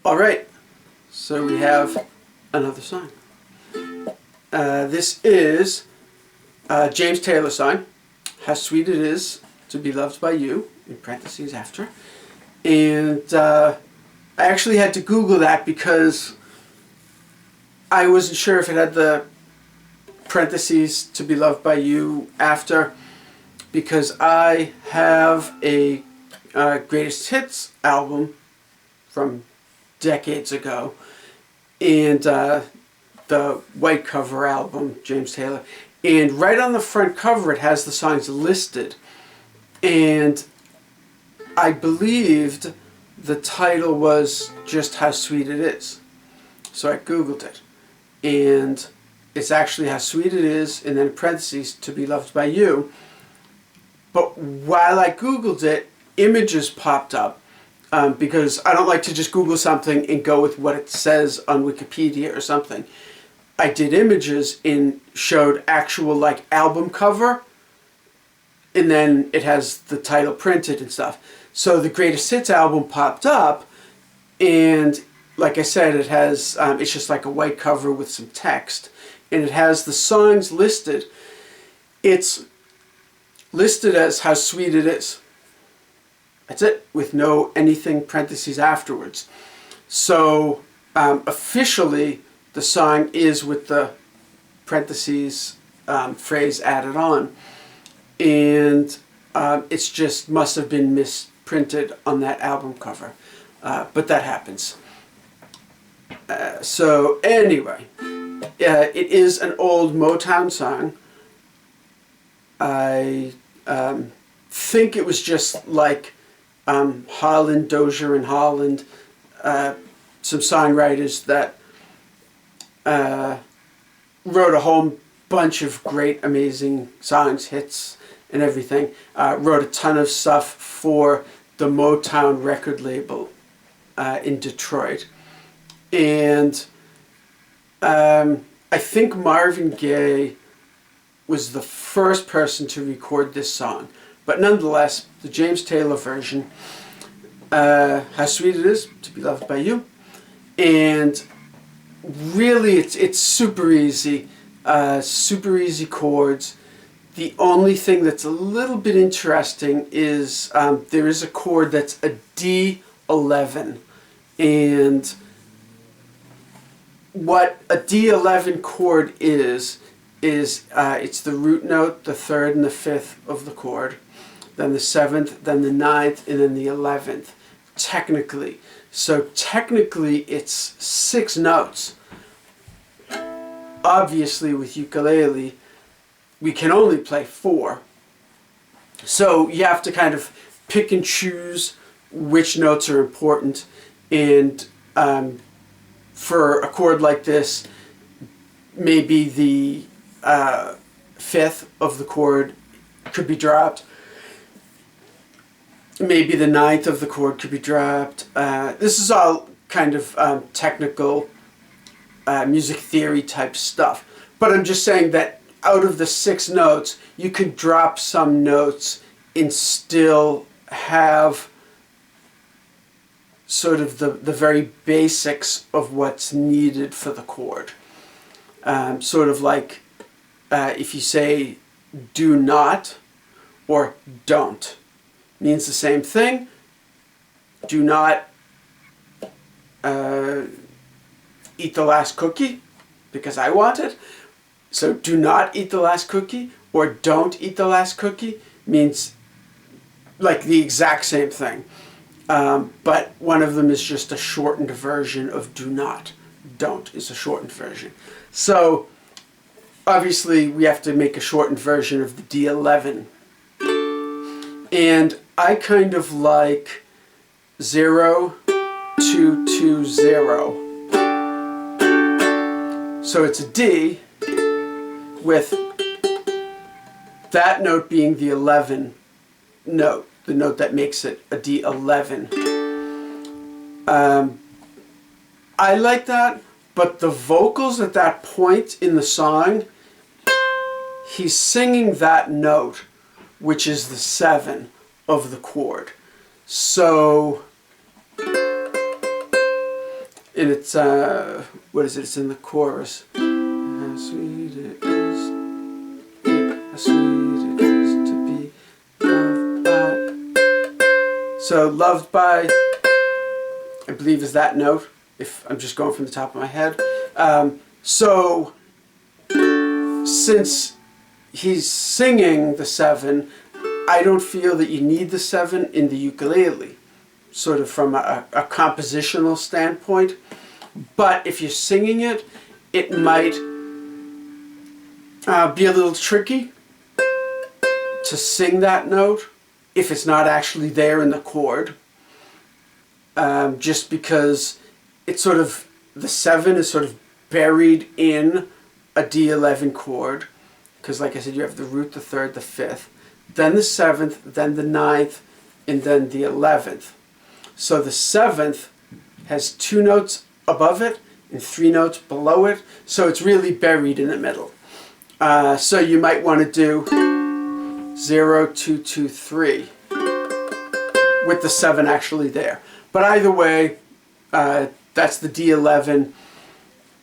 All right, so we have another song. This is James Taylor's song, How Sweet It Is to Be Loved by You, in parentheses after. And I actually had to Google that because I wasn't sure if it had the parentheses to be loved by you after, because I have a greatest hits album from decades ago, and the white cover album, James Taylor, and right on the front cover it has the songs listed, and I believed the title was just How Sweet It Is. So I Googled it, and it's actually How Sweet It Is, and then in parentheses, To Be Loved by You. But while I Googled it, images popped up, because I don't like to just Google something and go with what it says on Wikipedia or something. I did images and showed actual like album cover, and then it has the title printed and stuff. So the Greatest Hits album popped up, and like I said, it has it's just like a white cover with some text, and it has the songs listed. It's listed as How Sweet It Is. That's it, with no anything parentheses afterwards. So officially the song is with the parentheses phrase added on, and it's just must have been misprinted on that album cover, but that happens. So anyway, it is an old Motown song. I think it was just like Holland, Dozier and Holland, some songwriters that wrote a whole bunch of great, amazing songs, hits, and everything. Wrote a ton of stuff for the Motown record label in Detroit. And I think Marvin Gaye was the first person to record this song. But nonetheless, the James Taylor version, How Sweet It Is to Be Loved by You. And really, it's super easy chords. The only thing that's a little bit interesting is there is a chord that's a D11. And what a D11 chord is it's the root note, the third and the fifth of the chord, then the seventh, then the ninth, and then the 11th, technically. So technically it's 6 notes. Obviously with ukulele, we can only play 4. So you have to kind of pick and choose which notes are important, and for a chord like this, maybe the fifth of the chord could be dropped. Maybe the ninth of the chord could be dropped. This is all kind of technical music theory type stuff. But I'm just saying that out of the 6 notes, you could drop some notes and still have sort of the very basics of what's needed for the chord. Sort of like if you say do not or don't, means the same thing. Do not eat the last cookie because I want it. So do not eat the last cookie or don't eat the last cookie means like the exact same thing. But one of them is just a shortened version of do not. Don't is a shortened version. So obviously we have to make a shortened version of the D11. And I kind of like 0, 2, 2, 0. So it's a D with that note being the 11 note, the note that makes it a D11. I like that, but the vocals at that point in the song, he's singing that note, which is the 7 of the chord. So And it's, what is it? It's in the chorus. How sweet it is, how sweet it is to be loved by. So loved by, I believe, is that note, if I'm just going from the top of my head. So since he's singing the 7, I don't feel that you need the 7 in the ukulele, sort of from a compositional standpoint. But if you're singing it, it might be a little tricky to sing that note if it's not actually there in the chord. Just because it's sort of, the 7 is sort of buried in a D11 chord. Because like I said, you have the root, the 3rd, the 5th, then the 7th, then the 9th, and then the 11th. So the 7th has 2 notes above it and 3 notes below it. So it's really buried in the middle. So you might want to do 0, 2, 2, 3 with the 7 actually there. But either way, that's the D11.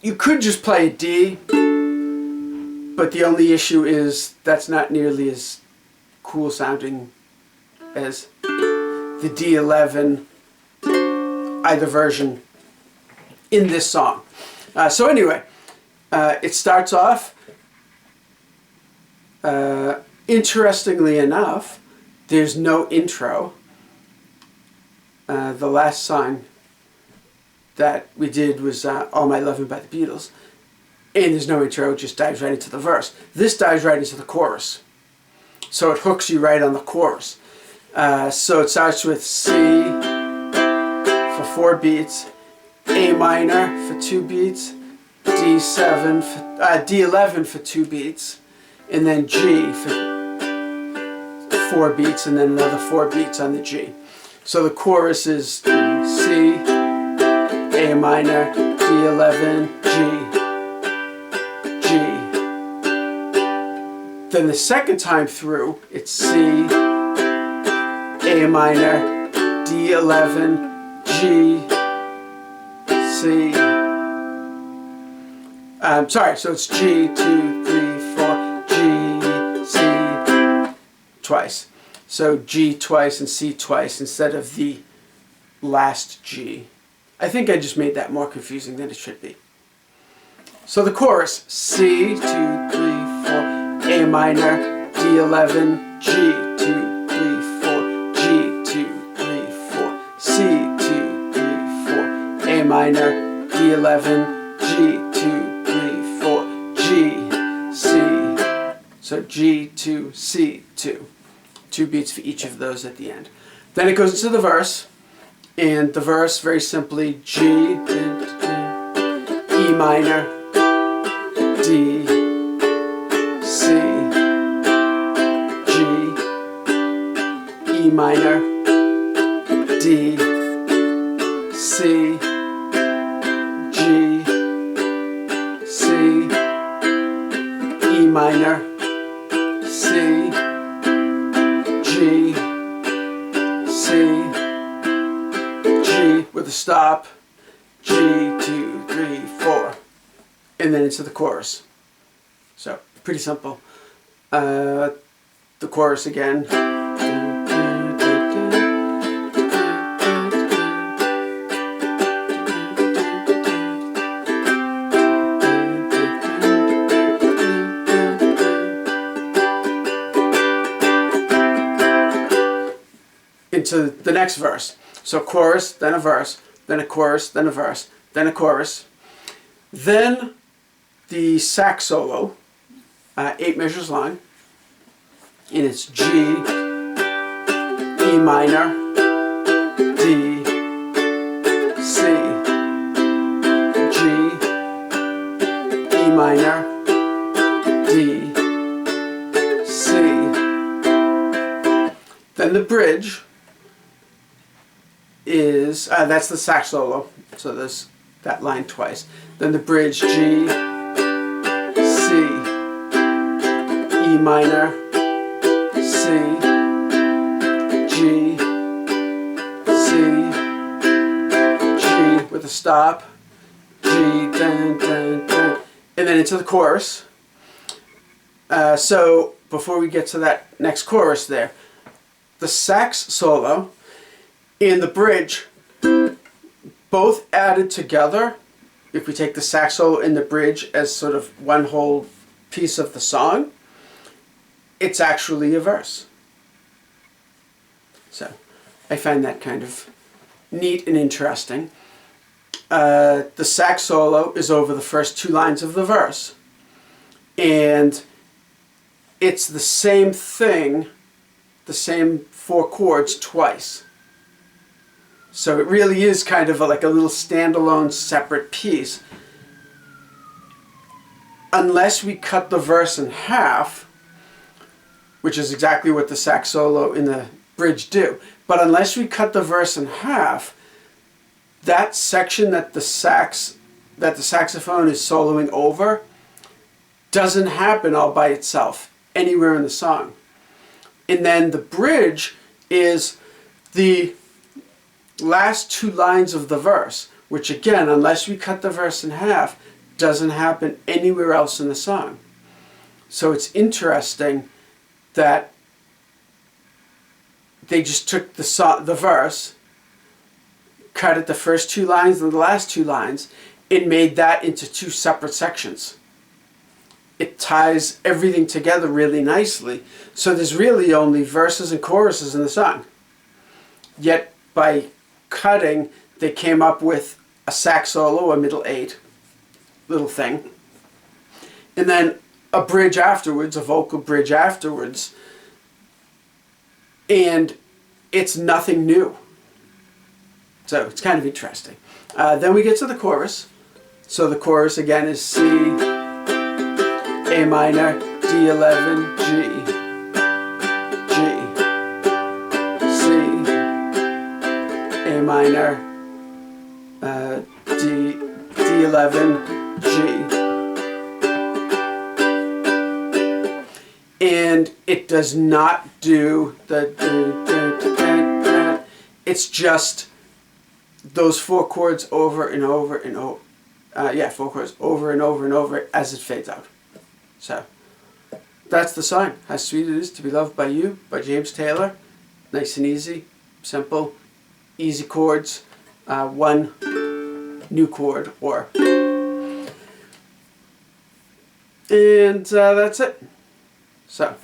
You could just play a D, but the only issue is that's not nearly as cool sounding as the D11, either version in this song. So anyway, it starts off, interestingly enough, there's no intro. The last song that we did was All My Lovin' by the Beatles. And there's no intro, it just dives right into the verse. This dives right into the chorus. So it hooks you right on the chorus. So it starts with C for 4 beats, A minor for 2 beats, D7 for, D11 for 2 beats, and then G for 4 beats, and then another 4 beats on the G. So the chorus is C, A minor, D11, G. Then the second time through, it's C, A minor, D11, G, C. Sorry, so it's G, 2, 3, 4, G, C, twice. So G twice and C twice instead of the last G. I think I just made that more confusing than it should be. So the chorus, C, 2, 3, 4, A minor, D11, G, 2, 3, 4, G, 2, 3, 4, C, 2, 3, 4, A minor, D11, G, 2, 3, 4, G, C. So G, 2, C, 2. 2 beats for each of those at the end. Then it goes into the verse, and the verse very simply G, E minor, D, C, G, E minor, D, C, G, C, E minor, C, G, C, G with a stop, G, 2, 3, 4, and then into the chorus. So, pretty simple. The chorus again. Into the next verse. So chorus, then a verse, then a chorus, then a verse, then a chorus. Then the sax solo, 8 measures long, and it's G, E minor, D, C, G, E minor, D, C. Then the bridge is, that's the sax solo, so there's that line twice. Then the bridge, G, C, E minor, C, G, C, G with a stop, dun, dun, dun, and then into the chorus. So before we get to that next chorus there, the sax solo and the bridge, both added together, if we take the sax solo and the bridge as sort of one whole piece of the song, it's actually a verse. So I find that kind of neat and interesting. The sax solo is over the first two lines of the verse. And it's the same thing, the same four chords twice. So it really is kind of like a little standalone separate piece. Unless we cut the verse in half, which is exactly what the sax solo and the bridge do. But unless we cut the verse in half, that section that the saxophone is soloing over doesn't happen all by itself anywhere in the song. And then the bridge is the last two lines of the verse, which again, unless we cut the verse in half, doesn't happen anywhere else in the song. So it's interesting that they just took the verse, cut it the first two lines and the last two lines, and made that into two separate sections. It ties everything together really nicely. So there's really only verses and choruses in the song. Yet by cutting, they came up with a sax solo, a middle eight little thing, and then a bridge afterwards, a vocal bridge afterwards, and it's nothing new. So it's kind of interesting. Then we get to the chorus. So the chorus again is C, A minor, D11, G, C, A minor, D11, G. And it does not do the, it's just those four chords over and over and over. Four chords over and over and over as it fades out. So that's the song, How Sweet It Is to Be Loved by You, by James Taylor. Nice and easy, simple, easy chords, one new chord, or. And that's it. So.